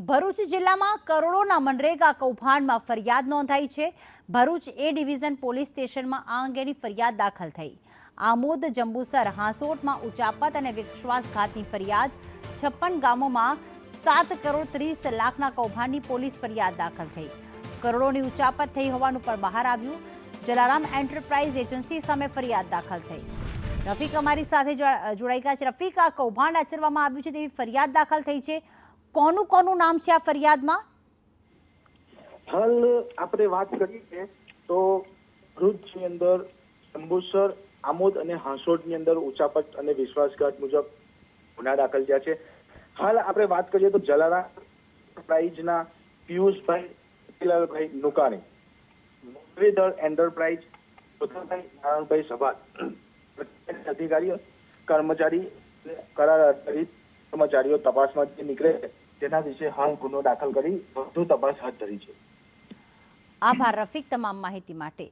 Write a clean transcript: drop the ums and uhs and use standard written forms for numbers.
ભરૂચ જિલ્લામાં કરોડોના મનરેગા કૌભાંડમાં ફરિયાદ નોંધાઈ છે। ભરૂચ એ ડિવિઝન પોલીસ સ્ટેશનમાં આ અંગેની ફરિયાદ દાખલ થઈ। આમોદ, જંબુસર, હાંસોટમાં ઉચાપત અને વિશ્વાસઘાતની ફરિયાદ। 56 ગામોમાં 7 કરોડ 30 લાખના કૌભાંડની પોલીસ ફરિયાદ દાખલ થઈ। કરોડોની ઉચાપત થઈ હોવાનું પણ બહાર આવ્યું। જલારામ એન્ટરપ્રાઇઝ એજન્સી સામે ફરિયાદ દાખલ થઈ। રફીક અમારી સાથે જોડાઈ ગયા છે। રફીક, આ કૌભાંડ આચરવામાં આવ્યું છે તેવી ફરિયાદ દાખલ થઈ છે। કોનું નામ છે આ ફરિયાદમાં? હાલ આપણે વાત કરીએ તો ભરૂચની અંદર જંબુસર, આમોદ અને હાંસોટની અંદર ઉચાપત અને વિશ્વાસઘાત મુજબ ગુના દાખલ થયા છે। હાલ આપણે વાત કરીએ તો જલારામ એન્ટરપ્રાઇઝના પિયુષભાઈ મોતીલાલભાઈ નુકાણી, મુરલીધર એન્ટરપ્રાઇઝ ચોથાભાઈ નારાયણભાઈ સભા અધિકારીઓ, કર્મચારી, કરાર આધારિત કર્મચારીઓ તપાસમાં જે નીકળે તેના વિશે હાલ ગુનો દાખલ કરી વધુ તપાસ હાથ ધરી છે। આભાર રફીક તમામ માહિતી માટે।